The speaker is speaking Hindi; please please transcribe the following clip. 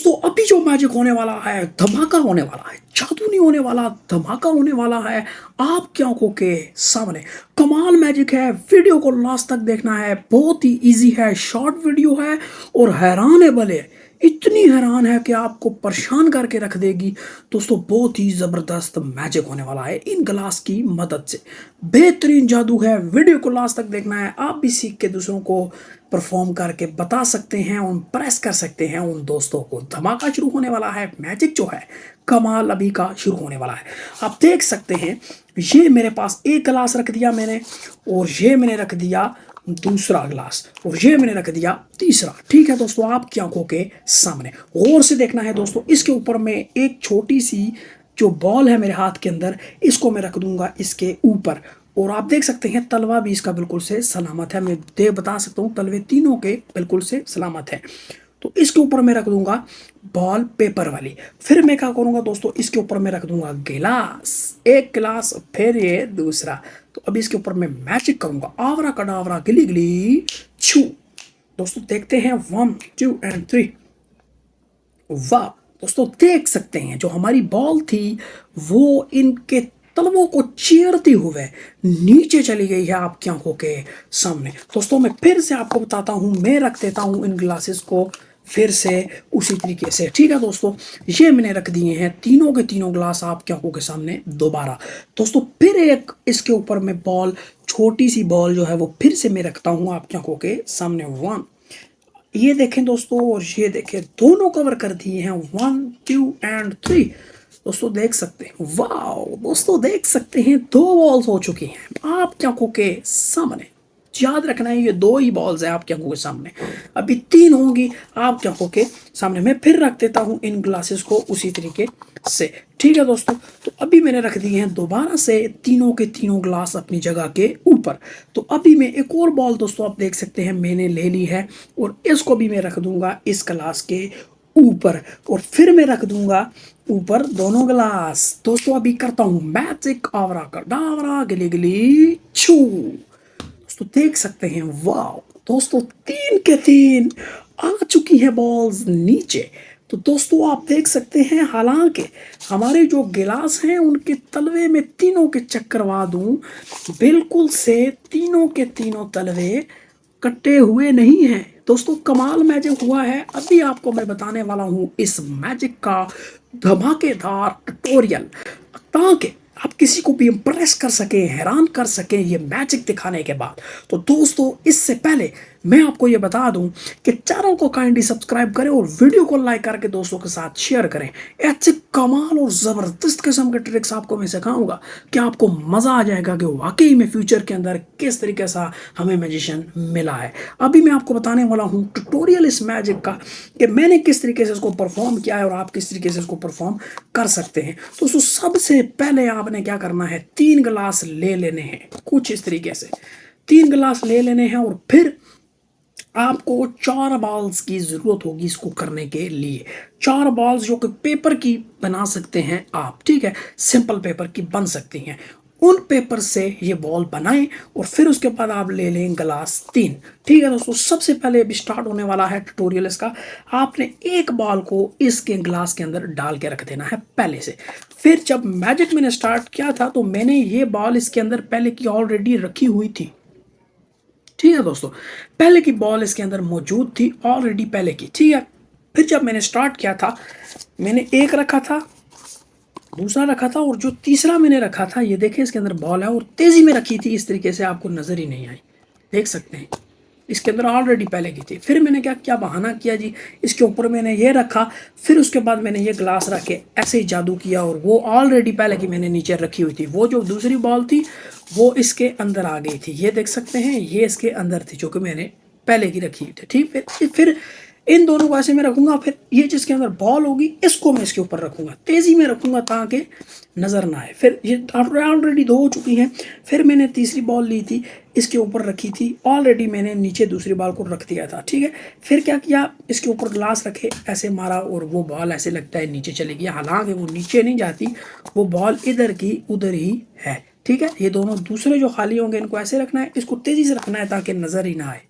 दोस्तों अभी जो मैजिक होने वाला है, धमाका होने वाला है, जादू नहीं होने वाला, धमाका होने वाला है आपकी आंखों के सामने। कमाल मैजिक है, वीडियो को लास्ट तक देखना है, बहुत ही इजी है, शॉर्ट वीडियो है और हैरान है भले, इतनी हैरान है कि आपको परेशान करके रख देगी। दोस्तों बहुत ही ज़बरदस्त मैजिक होने वाला है इन ग्लास की मदद से। बेहतरीन जादू है, वीडियो को लास्ट तक देखना है। आप भी सीख के दूसरों को परफॉर्म करके बता सकते हैं, उन प्रेस कर सकते हैं उन दोस्तों को। धमाका शुरू होने वाला है, मैजिक जो है कमाल अभी का शुरू होने वाला है। आप देख सकते हैं ये मेरे पास एक गिलास रख दिया मैंने, और ये मैंने रख दिया दूसरा ग्लास, और ये मैंने रख दिया तीसरा। ठीक है दोस्तों, आपकी आंखों के सामने गौर से देखना है दोस्तों। इसके ऊपर में एक छोटी सी जो बॉल है मेरे हाथ के अंदर, इसको मैं रख दूंगा इसके ऊपर, और आप देख सकते हैं तलवा भी इसका बिल्कुल से सलामत है। मैं बता सकता हूँ तलवे तीनों के बिल्कुल से सलामत है। तो इसके ऊपर मैं रख दूंगा बॉल पेपर वाली। फिर मैं क्या करूंगा दोस्तों, इसके ऊपर मैं रख दूंगा गिलास, एक गिलास, फिर ये दूसरा। तो अभी इसके ऊपर मैं मैजिक करूंगा, आवरा कडावरा गिली गिली छू। दोस्तों देखते हैं 1 2 एंड 3। वाह दोस्तों, देख सकते हैं जो हमारी बॉल थी वो इनके तलवों को चीरती हुए नीचे चली गई है आपकी आंखों के सामने। दोस्तों मैं फिर से आपको बताता हूं, मैं रख देता हूं इन ग्लासेस को फिर से उसी तरीके से। ठीक है दोस्तों, ये मैंने रख दिए हैं तीनों के तीनों ग्लास आपकी आंखों के सामने दोबारा। दोस्तों फिर एक इसके ऊपर में बॉल, छोटी सी बॉल जो है वो फिर से मैं रखता हूं आपकी आंखों के सामने। 1, ये देखें दोस्तों, और ये देखें, दोनों कवर कर दिए हैं 1 2 एंड 3। दोस्तों देख सकते हैं, वाह दोस्तों देख सकते हैं 2 बॉल्स हो चुकी हैं आपकी आंखों के सामने। याद रखना है ये 2 ही बॉल्स हैं आपकी आंखों के सामने, अभी 3 होंगी आपकी आंखों के सामने। मैं फिर रख देता हूं इन ग्लासेस को उसी तरीके से। ठीक है दोस्तों, तो अभी मैंने रख दिए हैं दोबारा से तीनों के तीनों ग्लास अपनी जगह के ऊपर। तो अभी मैं एक और बॉल दोस्तों आप देख सकते हैं मैंने ले ली है, और इसको भी मैं रख दूंगा इस ग्लास के ऊपर, और फिर मैं रख दूंगा ऊपर दोनों ग्लास। दोस्तों अभी करता हूं मैजिक, आवरा कडावरा गिली गिली छू। दोस्तों देख सकते हैं, वाह दोस्तों 3 के 3 आ चुकी है बॉल्स नीचे। तो दोस्तों आप देख सकते हैं, हालांकि हमारे जो गिलास हैं उनके तलवे में तीनों के चक्करवा दूं, बिल्कुल से तीनों के तीनों तलवे कटे हुए नहीं हैं। दोस्तों कमाल मैजिक हुआ है। अभी आपको मैं बताने वाला हूं इस मैजिक का धमाकेदार ट्यूटोरियल, ताकि आप किसी को भी इम्प्रेस कर सकें, हैरान कर सकें ये मैजिक दिखाने के बाद। तो दोस्तों इससे पहले मैं आपको ये बता दूं कि चैनल को काइंडली सब्सक्राइब करें और वीडियो को लाइक करके दोस्तों के साथ शेयर करें। ऐसे कमाल और ज़बरदस्त किस्म के ट्रिक्स आपको मैं सिखाऊंगा कि आपको मज़ा आ जाएगा कि वाकई में फ्यूचर के अंदर किस तरीके से हमें मैजिशियन मिला है। अभी मैं आपको बताने वाला हूँ ट्यूटोरियल इस मैजिक का, कि मैंने किस तरीके से इसको परफॉर्म किया है और आप किस तरीके से इसको परफॉर्म कर सकते हैं। तो सबसे पहले आपने क्या करना है, 3 गिलास ले लेने हैं, कुछ इस तरीके से 3 गिलास ले लेने हैं, और फिर आपको 4 बॉल्स की जरूरत होगी इसको करने के लिए। 4 बॉल्स जो कि पेपर की बना सकते हैं आप, ठीक है, सिंपल पेपर की बन सकती हैं। उन पेपर से ये बॉल बनाएं, और फिर उसके बाद आप ले लें गिलास 3। ठीक है दोस्तों, सबसे पहले अभी स्टार्ट होने वाला है ट्यूटोरियल इसका। आपने एक बॉल को इसके गिलास के अंदर डाल के रख देना है पहले से। फिर जब मैजिक मैंने स्टार्ट किया था तो मैंने ये बॉल इसके अंदर पहले की ऑलरेडी रखी हुई थी। ठीक है दोस्तों, पहले की बॉल इसके अंदर मौजूद थी ऑलरेडी पहले की। ठीक है, फिर जब मैंने स्टार्ट किया था, मैंने एक रखा था, दूसरा रखा था, और जो तीसरा मैंने रखा था, ये देखिए इसके अंदर बॉल है, और तेजी में रखी थी इस तरीके से, आपको नजर ही नहीं आई। देख सकते हैं इसके अंदर ऑलरेडी पहले की थी। फिर मैंने क्या किया, बहाना किया जी, इसके ऊपर मैंने ये रखा, फिर उसके बाद मैंने ये ग्लास रख के ऐसे ही जादू किया, और वो ऑलरेडी पहले की मैंने नीचे रखी हुई थी। वो जो दूसरी बॉल थी वो इसके अंदर आ गई थी, ये देख सकते हैं, ये इसके अंदर थी जो कि मैंने पहले की रखी हुई थी। ठीक, फिर इन दोनों को ऐसे मैं रखूंगा, फिर ये जिसके अंदर बॉल होगी इसको मैं इसके ऊपर रखूंगा, तेजी में रखूंगा ताकि नजर ना आए। फिर ये ऑलरेडी 2 हो चुकी हैं। फिर मैंने तीसरी बॉल ली थी, इसके ऊपर रखी थी, ऑलरेडी मैंने नीचे दूसरी बॉल को रख दिया था। ठीक है, फिर क्या किया, इसके ऊपर ग्लास रखे, ऐसे मारा, और वो बॉल ऐसे लगता है नीचे चली गई, हालांकि वो नीचे नहीं जाती, वो बॉल इधर की उधर ही है। ठीक है, ये दोनों दूसरे जो खाली होंगे इनको ऐसे रखना है, इसको तेजी से रखना है ताकि नजर ही ना आए।